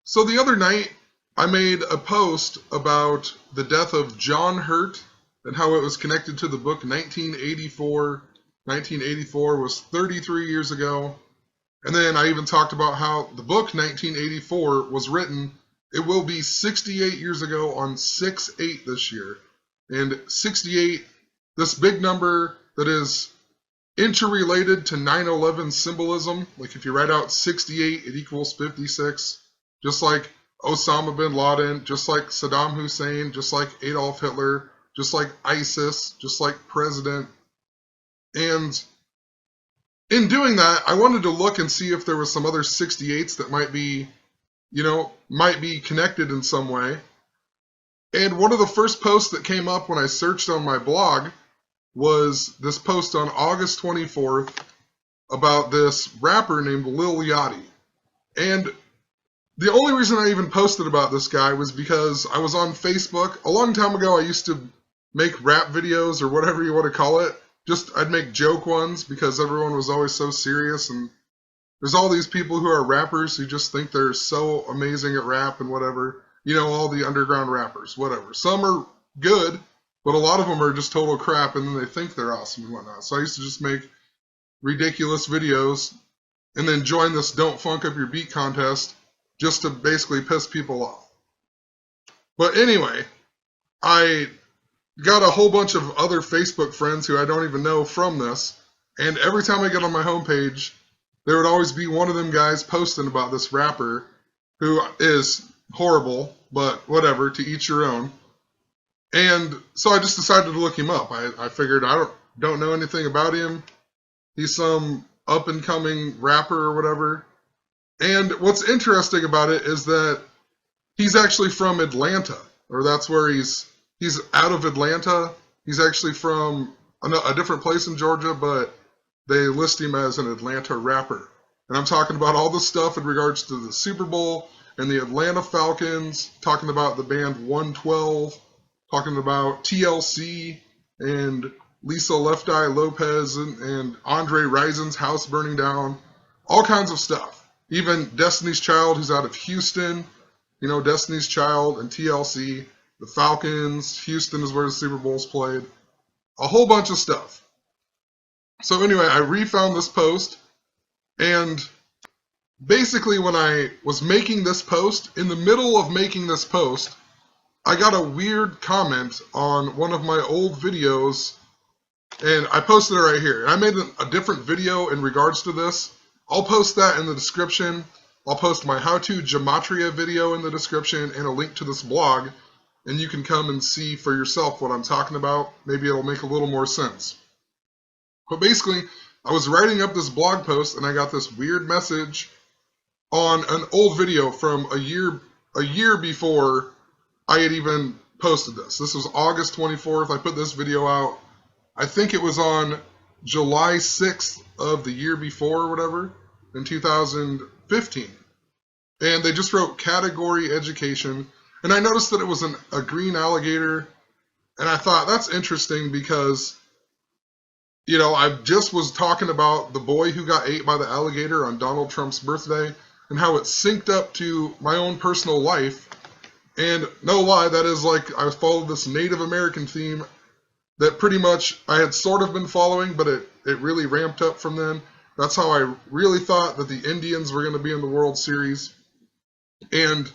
So the other night, I made a post about the death of John Hurt and how it was connected to the book 1984. 1984 was 33 years ago. And then I even talked about how the book 1984 was written, it will be 68 years ago on 6/8 this year. And 68, this big number that is interrelated to 9/11 symbolism. Like if you write out 68, it equals 56. Just like Osama bin Laden, just like Saddam Hussein, just like Adolf Hitler, just like ISIS, just like President. And in doing that, I wanted to look and see if there was some other 68s that might be, might be connected in some way. And one of the first posts that came up when I searched on my blog was this post on August 24th about this rapper named Lil Yachty. And the only reason I even posted about this guy was because I was on Facebook. A long time ago, I used to make rap videos or whatever you want to call it. I'd make joke ones because everyone was always so serious. And there's all these people who are rappers who just think they're so amazing at rap and whatever. All the underground rappers, whatever. Some are good, but a lot of them are just total crap and then they think they're awesome and whatnot. So I used to just make ridiculous videos and then join this Don't Funk Up Your Beat contest just to basically piss people off. But anyway, I got a whole bunch of other Facebook friends who I don't even know from this, and every time I get on my homepage, there would always be one of them guys posting about this rapper who is horrible, but whatever, to each your own. And so I just decided to look him up. I figured I don't know anything about him. He's some up-and-coming rapper or whatever. And what's interesting about it is that he's actually from Atlanta, or that's where he's out of Atlanta. He's actually from a different place in Georgia, but they list him as an Atlanta rapper. And I'm talking about all the stuff in regards to the Super Bowl and the Atlanta Falcons, talking about the band 112, talking about TLC and Lisa Left Eye Lopez and Andre Rison's house burning down, all kinds of stuff. Even Destiny's Child, who's out of Houston, Destiny's Child and TLC, the Falcons, Houston is where the Super Bowl's played, a whole bunch of stuff. So anyway, I refound this post, and basically when I was making this post, in the middle of making this post, I got a weird comment on one of my old videos, and I posted it right here. And I made a different video in regards to this. I'll post that in the description. I'll post my how-to Gematria video in the description and a link to this blog, and you can come and see for yourself what I'm talking about. Maybe it'll make a little more sense. But basically, I was writing up this blog post, and I got this weird message on an old video from a year before I had even posted this. This was August 24th. I put this video out. I think it was on July 6th of the year before or whatever, in 2015. And they just wrote category education. And I noticed that it was a green alligator. And I thought, that's interesting because, I just was talking about the boy who got ate by the alligator on Donald Trump's birthday and how it synced up to my own personal life. And no lie, that is like I followed this Native American theme that pretty much I had sort of been following, but it really ramped up from then. That's how I really thought that the Indians were going to be in the World Series. And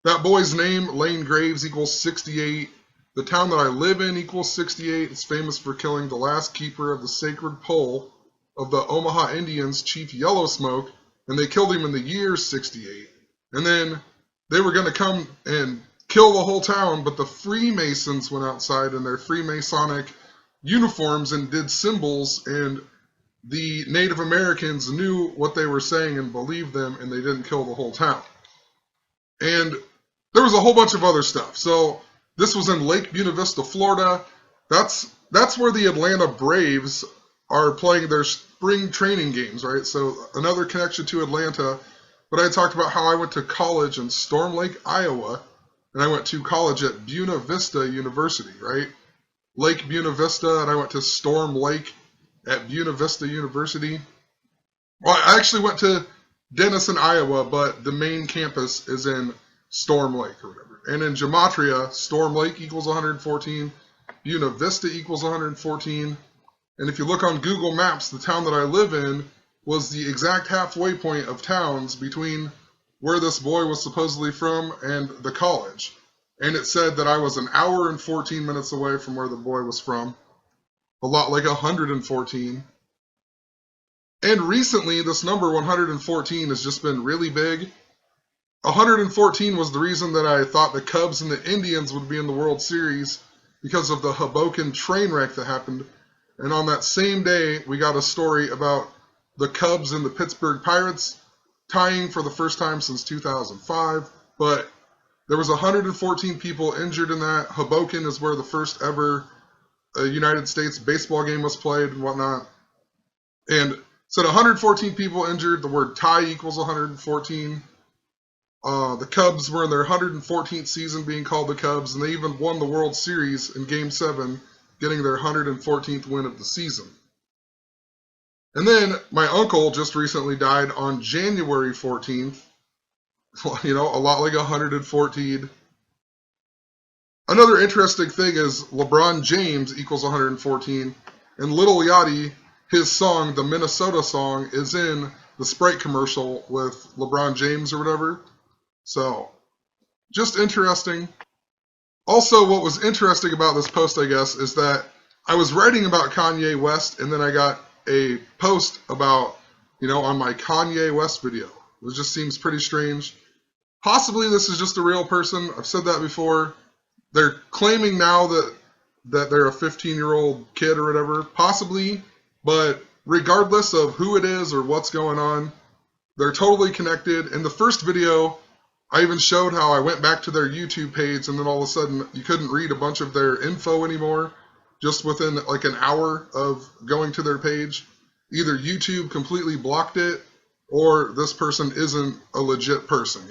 that boy's name, Lane Graves, equals 68. The town that I live in equals 68. It's famous for killing the last keeper of the sacred pole of the Omaha Indians, Chief Yellow Smoke, and they killed him in the year 68. And then they were going to come and kill the whole town, but the Freemasons went outside in their Freemasonic uniforms and did symbols, and the Native Americans knew what they were saying and believed them, and they didn't kill the whole town. And there was a whole bunch of other stuff. So this was in Lake Buena Vista, Florida. That's where the Atlanta Braves are playing their spring training games, right? So another connection to Atlanta. But I talked about how I went to college in Storm Lake, Iowa, and I went to college at Buena Vista University, right? Lake Buena Vista, and I went to Storm Lake at Buena Vista University. Well, I actually went to Denison, Iowa, but the main campus is in Storm Lake or whatever. And in Gematria, Storm Lake equals 114, Buena Vista equals 114. And if you look on Google Maps, the town that I live in was the exact halfway point of towns between where this boy was supposedly from and the college. And it said that I was an hour and 14 minutes away from where the boy was from. A lot like 114. And recently, this number 114 has just been really big. 114 was the reason that I thought the Cubs and the Indians would be in the World Series because of the Hoboken train wreck that happened. And on that same day, we got a story about the Cubs and the Pittsburgh Pirates tying for the first time since 2005. But there was 114 people injured in that. Hoboken is where the first ever United States baseball game was played and whatnot. And so 114 people injured. The word tie equals 114. The Cubs were in their 114th season being called the Cubs, and they even won the World Series in Game 7, getting their 114th win of the season. And then my uncle just recently died on January 14th. You know, a lot like 114. Another interesting thing is LeBron James equals 114, and Little Yachty, his song, the Minnesota song, is in the Sprite commercial with LeBron James or whatever. So, just interesting. Also, what was interesting about this post, I guess, is that I was writing about Kanye West, and then I got a post about, on my Kanye West video. It just seems pretty strange. Possibly this is just a real person. I've said that before. They're claiming now that they're a 15-year-old kid or whatever. Possibly, but regardless of who it is or what's going on, they're totally connected. In the first video, I even showed how I went back to their YouTube page, and then all of a sudden you couldn't read a bunch of their info anymore just within like an hour of going to their page. Either YouTube completely blocked it, or this person isn't a legit person,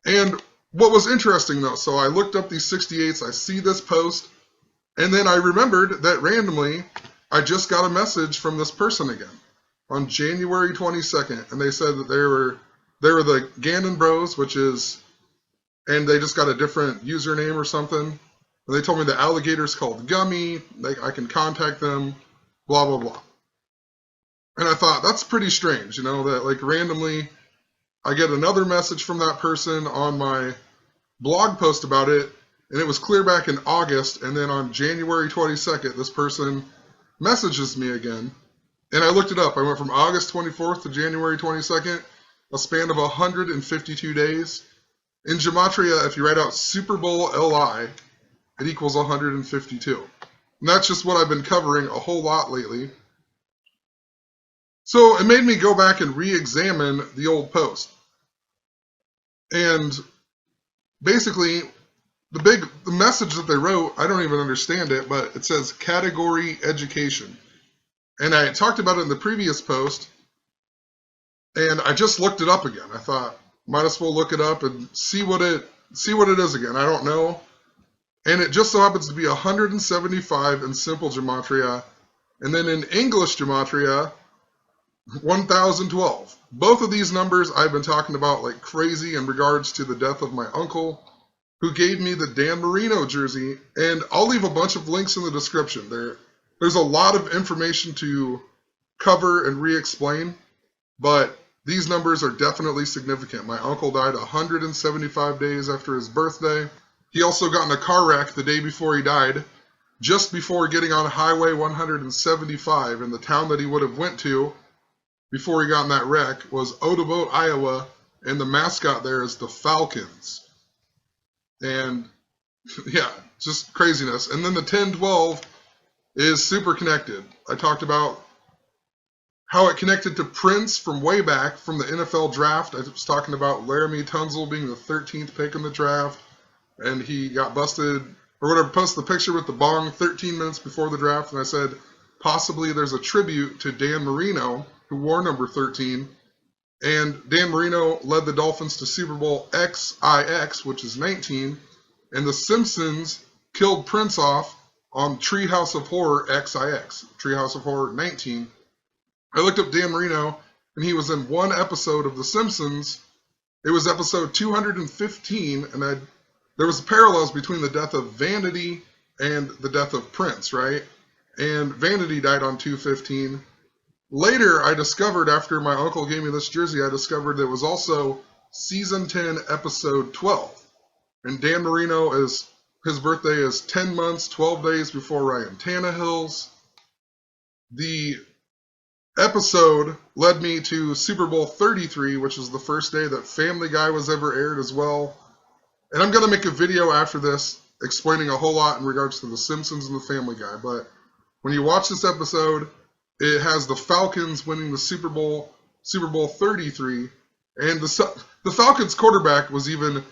And what was interesting, though, so I looked up these 68s, I see this post, and then I remembered that randomly I just got a message from this person again on January 22nd, and they said that they were the Gannon Bros, and they just got a different username or something. And they told me the alligator's called Gummy, I can contact them, blah, blah, blah. And I thought, that's pretty strange, that randomly I get another message from that person on my blog post about it, and it was clear back in August, and then on January 22nd, this person messages me again, and I looked it up. I went from August 24th to January 22nd, a span of 152 days. In Gematria, if you write out Super Bowl LI, it equals 152. And that's just what I've been covering a whole lot lately. So it made me go back and re-examine the old post. And basically, the message that they wrote, I don't even understand it, but it says category education. And I talked about it in the previous post, and I just looked it up again. I thought, might as well look it up and see what it is again. I don't know. And it just so happens to be 175 in simple Gematria, and then in English Gematria, 1012. Both of these numbers I've been talking about like crazy in regards to the death of my uncle, who gave me the Dan Marino jersey, and I'll leave a bunch of links in the description. There's a lot of information to cover and re-explain, but these numbers are definitely significant. My uncle died 175 days after his birthday. He also got in a car wreck the day before he died, just before getting on Highway 175, and the town that he would have went to before he got in that wreck was Odabote, Iowa, and the mascot there is the Falcons. And yeah, just craziness. And then the 1012 is super connected. I talked about how it connected to Prince from way back from the NFL draft. I was talking about Laramie Tunsil being the 13th pick in the draft, and he got busted, or whatever, posted the picture with the bong 13 minutes before the draft, and I said possibly there's a tribute to Dan Marino, who wore number 13, and Dan Marino led the Dolphins to Super Bowl XIX, which is 19, and the Simpsons killed Prince off on Treehouse of Horror XIX, Treehouse of Horror 19. I looked up Dan Marino, and he was in one episode of The Simpsons. It was episode 215, and there was parallels between the death of Vanity and the death of Prince, right? And Vanity died on 215. Later, I discovered, after my uncle gave me this jersey, I discovered it was also season 10, episode 12. And Dan Marino, his birthday is 10 months, 12 days before Ryan Tannehill's. The episode led me to Super Bowl 33, which is the first day that Family Guy was ever aired as well. And I'm going to make a video after this explaining a whole lot in regards to The Simpsons and the Family Guy. But when you watch this episode, it has the Falcons winning the Super Bowl 33. And the Falcons quarterback was even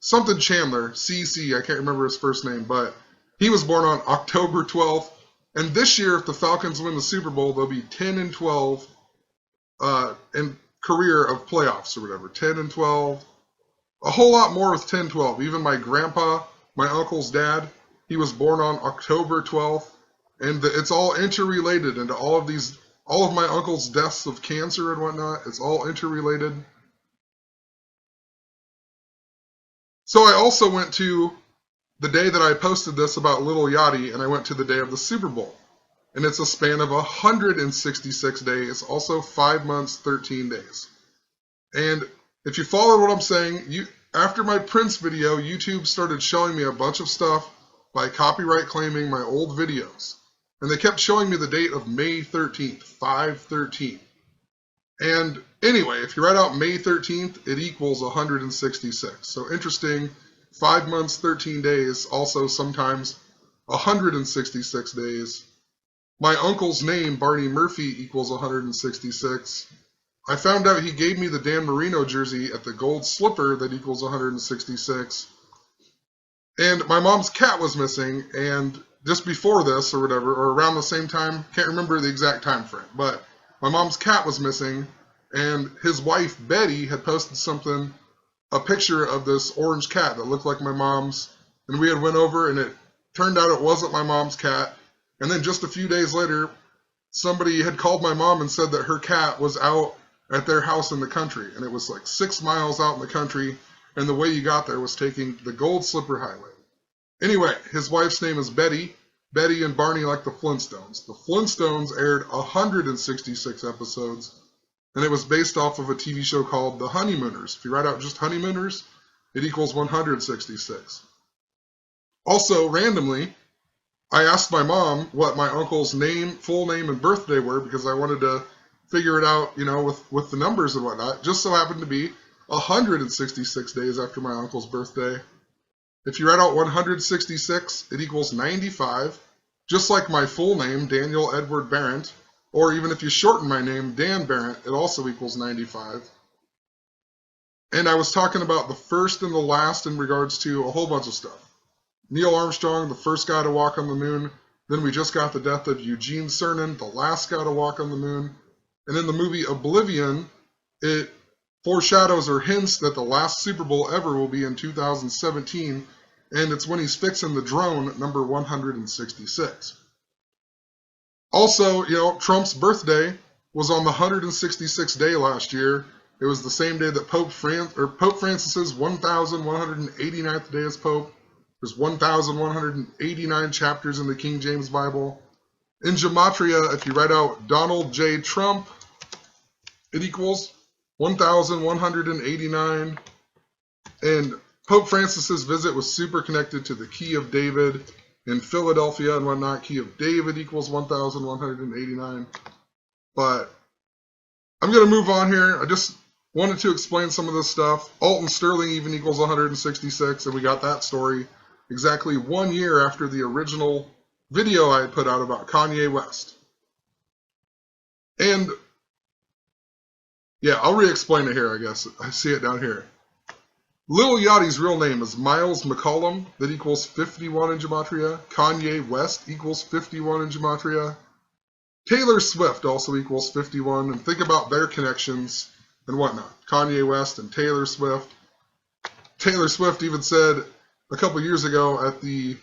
something Chandler, CC, I can't remember his first name, but he was born on October 12th. And this year, if the Falcons win the Super Bowl, they'll be 10-12 in career of playoffs or whatever. 10-12. A whole lot more with 10-12. Even my grandpa, my uncle's dad, he was born on October 12th. And it's all interrelated into all of my uncle's deaths of cancer and whatnot. It's all interrelated. So I also went to the day that I posted this about Little Yachty, and I went to the day of the Super Bowl. And it's a span of 166 days, also 5 months, 13 days. And if you follow what I'm saying, after my Prince video, YouTube started showing me a bunch of stuff by copyright claiming my old videos. And they kept showing me the date of May 13th, 5/13. And anyway, if you write out May 13th, it equals 166. So interesting, 5 months, 13 days, also sometimes 166 days. My uncle's name, Barney Murphy, equals 166. I found out he gave me the Dan Marino jersey at the Gold Slipper that equals 166. And my mom's cat was missing, and just before this or whatever, or around the same time, can't remember the exact time frame, but my mom's cat was missing, and his wife, Betty, had posted a picture of this orange cat that looked like my mom's, and we had went over, and it turned out it wasn't my mom's cat. And then just a few days later, somebody had called my mom and said that her cat was out at their house in the country, and it was like 6 miles out in the country, and the way you got there was taking the Gold Slipper Highway. Anyway, his wife's name is Betty. Betty and Barney like the Flintstones. The Flintstones aired 166 episodes, and it was based off of a TV show called The Honeymooners. If you write out just Honeymooners, it equals 166. Also, randomly, I asked my mom what my uncle's name, full name, and birthday were because I wanted to figure it out, with the numbers and whatnot. Just so happened to be 166 days after my uncle's birthday. If you write out 166, it equals 95, just like my full name, Daniel Edward Barrett, or even if you shorten my name, Dan Barrett, it also equals 95. And I was talking about the first and the last in regards to a whole bunch of stuff. Neil Armstrong, the first guy to walk on the moon. Then we just got the death of Eugene Cernan, the last guy to walk on the moon. And in the movie Oblivion, it foreshadows or hints that the last Super Bowl ever will be in 2017, and it's when he's fixing the drone, number 166. Also, Trump's birthday was on the 166th day last year. It was the same day that Pope Francis's 1,189th day as Pope. There's 1,189 chapters in the King James Bible. In Gematria, if you write out Donald J. Trump, it equals 1,189. And Pope Francis's visit was super connected to the Key of David in Philadelphia and whatnot. Key of David equals 1,189. But I'm going to move on here. I just wanted to explain some of this stuff. Alton Sterling even equals 166, and we got that story exactly 1 year after the original video I had put out about Kanye West. And yeah, I'll re-explain it here, I guess. I see it down here. Lil Yachty's real name is Miles McCollum. That equals 51 in Gematria. Kanye West equals 51 in Gematria. Taylor Swift also equals 51. And think about their connections and whatnot. Kanye West and Taylor Swift. Taylor Swift even said a couple years ago at the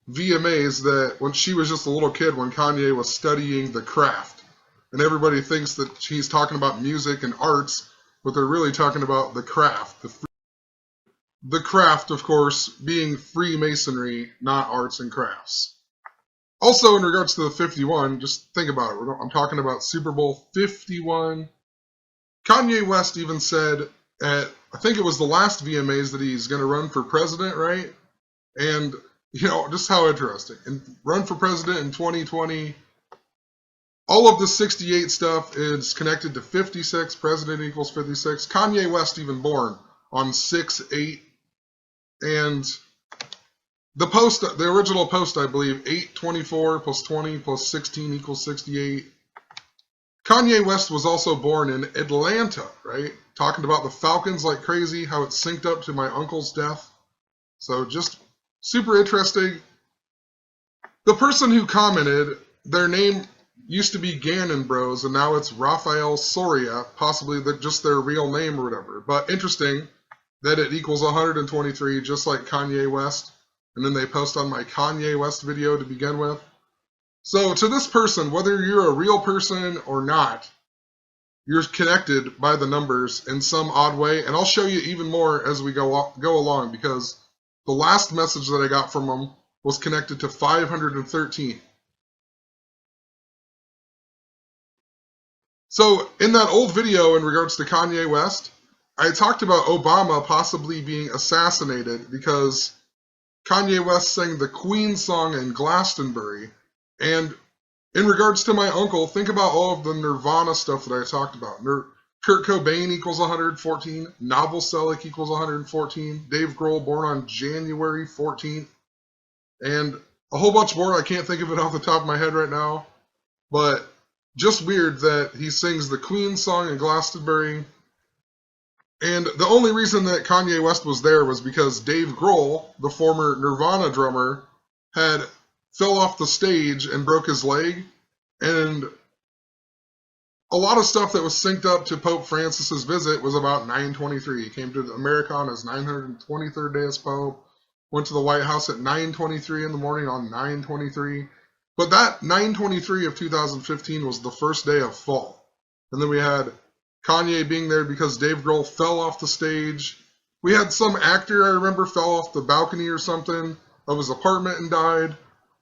VMAs that when she was just a little kid when Kanye was studying the craft. and everybody thinks that he's talking about music and arts, but they're really talking about the craft. The craft, of course, being Freemasonry, not arts and crafts. Also, in regards to the 51, just think about it. I'm talking about Super Bowl 51. Kanye West even said at, I think it was the last VMAs, that he's going to run for president, right? And, you know, just how interesting. And run for president in 2020. All of the 68 stuff is connected to 56. President equals 56. Kanye West even born on 6/8. And the original post, I believe, 824 plus 20 plus 16 equals 68. Kanye West was also born in Atlanta, right? Talking about the Falcons like crazy, how it synced up to my uncle's death. So just super interesting. The person who commented, their name used to be Gannon Bros, and now it's Rafael Soria, possibly just their real name or whatever. But interesting that it equals 123, just like Kanye West. And then they post on my Kanye West video to begin with. So to this person, whether you're a real person or not, you're connected by the numbers in some odd way. And I'll show you even more as we go along, because the last message that I got from him was connected to 513. So in that old video in regards to Kanye West, I talked about Obama possibly being assassinated because Kanye West sang the Queen song in Glastonbury. And in regards to my uncle, think about all of the Nirvana stuff that I talked about. Kurt Cobain equals 114. Novoselic equals 114. Dave Grohl, born on January 14th. And a whole bunch more. I can't think of it off the top of my head right now. But just weird that he sings the Queen song in Glastonbury. And the only reason that Kanye West was there was because Dave Grohl, the former Nirvana drummer, fell off the stage and broke his leg. And a lot of stuff that was synced up to Pope Francis's visit was about 923. He came to America on his 923rd day as Pope, went to the White House at 9:23 in the morning on 9:23. But that 9:23 of 2015 was the first day of fall. And then we had Kanye being there because Dave Grohl fell off the stage. We had some actor, I remember, fell off the balcony or something of his apartment and died.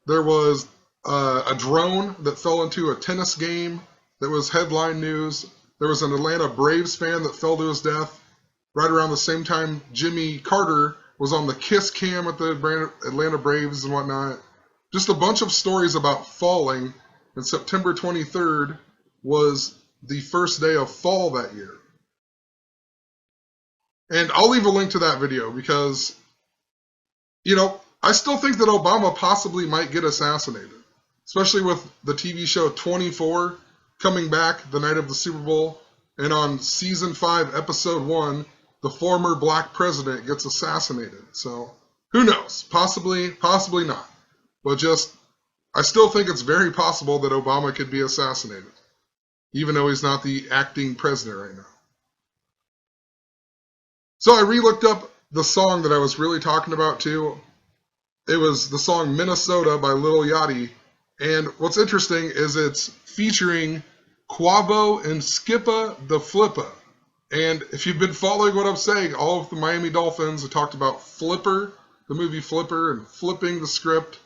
There was a drone that fell into a tennis game that was headline news. There was an Atlanta Braves fan that fell to his death right around the same time Jimmy Carter was on the kiss cam at the Atlanta Braves and whatnot. Just a bunch of stories about falling, and September 23rd was the first day of fall that year. And I'll leave a link to that video because, you know, I still think that Obama possibly might get assassinated, especially with the TV show 24 coming back the night of the Super Bowl. And on season 5, episode 1, the former black president gets assassinated. So who knows? Possibly, possibly not. But just, I still think it's very possible that Obama could be assassinated, even though he's not the acting president right now. So I re-looked up the song that I was really talking about too. It was the song Minnesota by Lil Yachty. And what's interesting is it's featuring Quavo and Skippa the Flippa. And if you've been following what I'm saying, all of the Miami Dolphins have talked about Flipper, the movie Flipper, and flipping the script.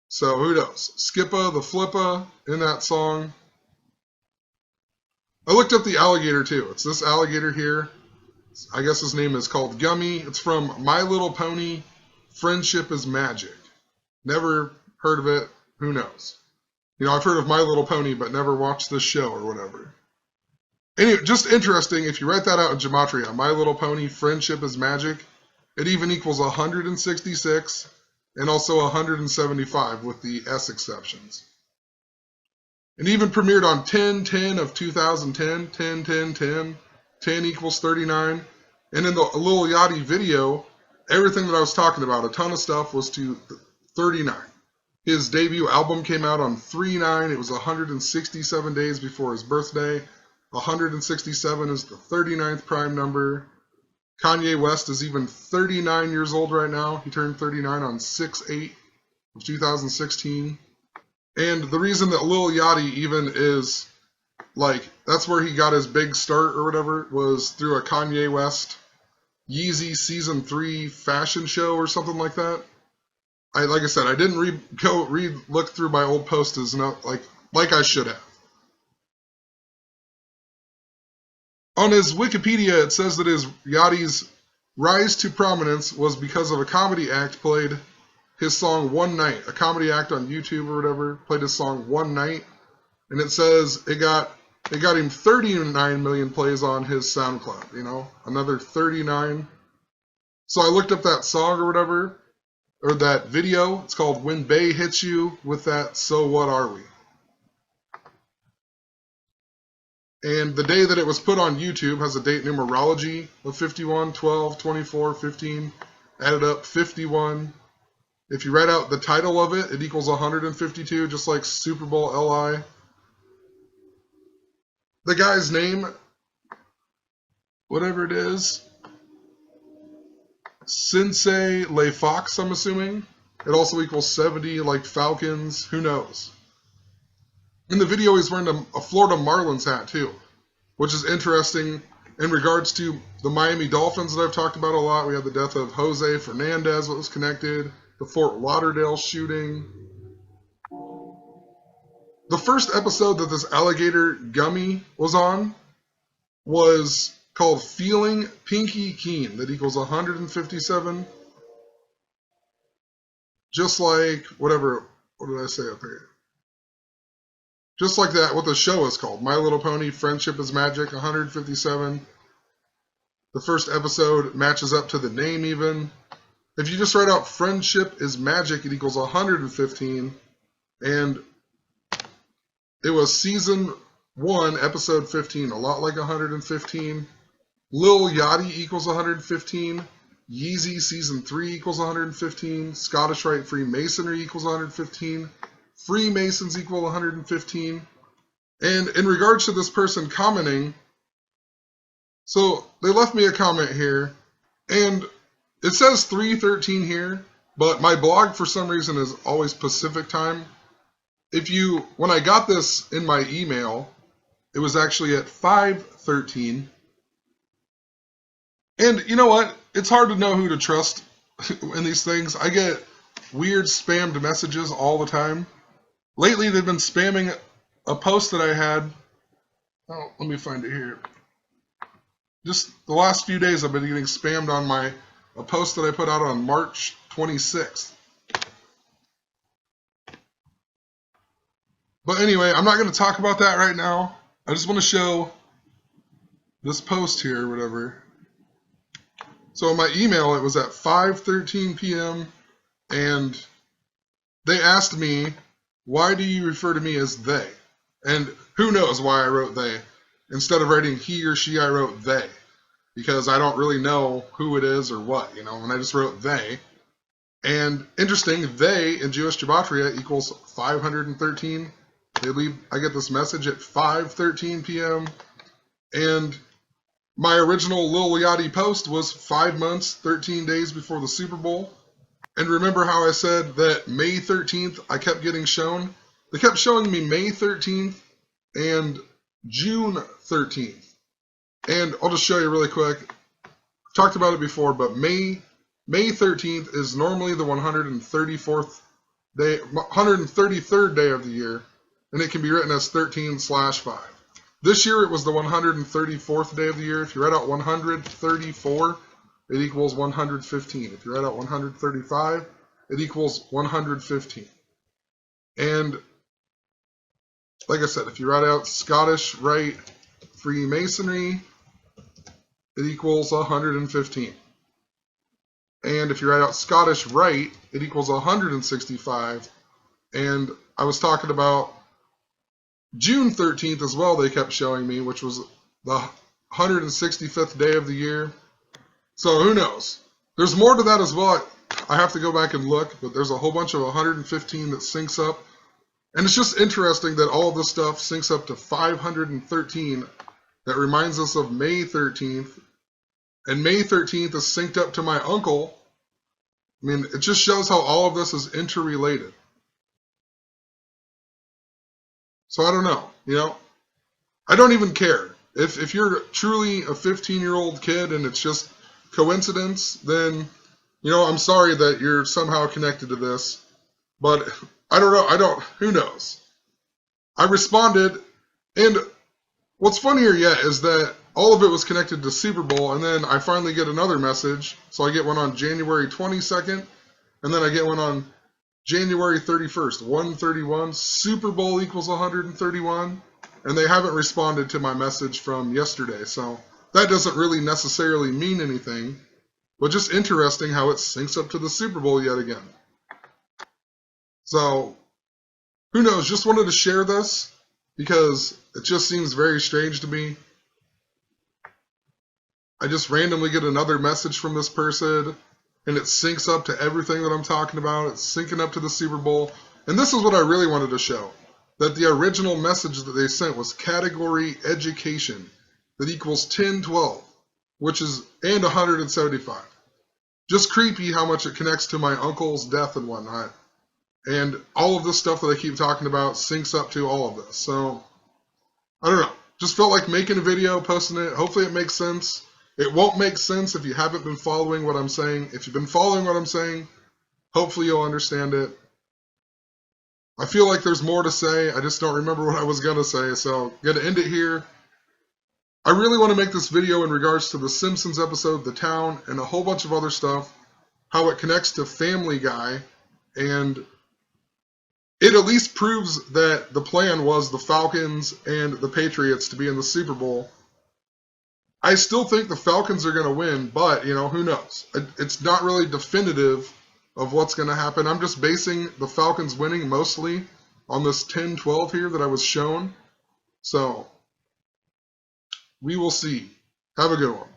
So who knows? Skippa the Flippa in that song. I looked up the alligator too. It's this alligator here. I guess his name is called Gummy. It's from My Little Pony, Friendship is Magic. Never heard of it. Who knows? You know, I've heard of My Little Pony, but never watched this show or whatever. Anyway, just interesting, if you write that out in Gematria, My Little Pony, Friendship is Magic, it even equals 166 and also 175 with the S exceptions. It even premiered on 10/10 of 2010, 10/10/10, 10 equals 39. And in the Lil Yachty video, everything that I was talking about, a ton of stuff, was to 39. His debut album came out on 3/9. It was 167 days before his birthday. 167 is the 39th prime number. Kanye West is even 39 years old right now. He turned 39 on 6/8 of 2016. And the reason that Lil Yachty even is like, that's where he got his big start or whatever, was through a Kanye West Yeezy Season 3 fashion show or something like that. Like I said, I didn't look through my old posts like I should have. On his Wikipedia, it says that his Yachty's rise to prominence was because of a comedy act played his song One Night. A comedy act on YouTube or whatever played his song One Night, and it says it got him 39 million plays on his SoundCloud. You know, another 39. So I looked up that song or whatever, or that video. It's called When Bay Hits You with that So What Are We? And the day that it was put on YouTube has a date numerology of 51, 12, 24, 15, added up 51. If you write out the title of it, it equals 152, just like Super Bowl LI. The guy's name, whatever it is, Sensei Le Fox, I'm assuming. It also equals 70, like Falcons, who knows. In the video, he's wearing a Florida Marlins hat, too, which is interesting in regards to the Miami Dolphins that I've talked about a lot. We had the death of Jose Fernandez, what was connected, the Fort Lauderdale shooting. The first episode that this alligator gummy was on was called Feeling Pinky Keen. That equals 157. Just like, whatever, what did I say up here? Just like that, what the show is called. My Little Pony, Friendship is Magic, 157. The first episode matches up to the name even. If you just write out Friendship is Magic, it equals 115. And it was season 1, episode 15, a lot like 115. Lil Yachty equals 115. Yeezy season 3 equals 115. Scottish Rite Freemasonry equals 115. Freemasons equal 115. And in regards to this person commenting, so they left me a comment here, and it says 3:13 here, but my blog for some reason is always Pacific time. When I got this in my email, it was actually at 5:13. And you know what? It's hard to know who to trust in these things. I get weird spammed messages all the time. Lately, they've been spamming a post that I had. Oh, let me find it here. Just the last few days, I've been getting spammed on a post that I put out on March 26th. But anyway, I'm not going to talk about that right now. I just want to show this post here or whatever. So in my email, it was at 5:13 p.m. and they asked me, why do you refer to me as they? And who knows why I wrote they. Instead of writing he or she, I wrote they. Because I don't really know who it is or what, and I just wrote they. And interesting, they in Jewish Gematria equals 513. I get this message at 5:13 p.m. And my original Lil Yachty post was 5 months, 13 days before the Super Bowl. And remember how I said that May 13th I kept getting shown? They kept showing me May 13th and June 13th. And I'll just show you really quick. I've talked about it before, but May 13th is normally the 134th day, 133rd day of the year, and it can be written as 13/5. This year it was the 134th day of the year. If you write out 134, it equals 115. If you write out 135, it equals 115. And like I said, if you write out Scottish Rite Freemasonry, it equals 115. And if you write out Scottish Rite, it equals 165. And I was talking about June 13th as well, they kept showing me, which was the 165th day of the year. So who knows? There's more to that as well. I have to go back and look, but there's a whole bunch of 115 that syncs up. And it's just interesting that all this stuff syncs up to 513. That reminds us of May 13th. And May 13th is synced up to my uncle. I mean, it just shows how all of this is interrelated. So I don't know, I don't even care. If you're truly a 15-year-old kid and it's just coincidence, then, I'm sorry that you're somehow connected to this. But I don't know. Who knows? I responded, and what's funnier yet is that all of it was connected to Super Bowl, and then I finally get another message. So I get one on January 22nd, and then I get one on January 31st, 131. Super Bowl equals 131. And they haven't responded to my message from yesterday. So that doesn't really necessarily mean anything, but just interesting how it syncs up to the Super Bowl yet again. So who knows? Just wanted to share this because it just seems very strange to me. I just randomly get another message from this person, and it syncs up to everything that I'm talking about. It's syncing up to the Super Bowl. And this is what I really wanted to show, that the original message that they sent was category education that equals 1012, and 175. Just creepy how much it connects to my uncle's death and whatnot. And all of this stuff that I keep talking about syncs up to all of this. So, I don't know. Just felt like making a video, posting it. Hopefully it makes sense. It won't make sense if you haven't been following what I'm saying. If you've been following what I'm saying, hopefully you'll understand it. I feel like there's more to say. I just don't remember what I was going to say, so I'm going to end it here. I really want to make this video in regards to the Simpsons episode, The Town, and a whole bunch of other stuff, how it connects to Family Guy, and it at least proves that the plan was the Falcons and the Patriots to be in the Super Bowl. I still think the Falcons are going to win, but, who knows? It's not really definitive of what's going to happen. I'm just basing the Falcons winning mostly on this 10-12 here that I was shown. So, we will see. Have a good one.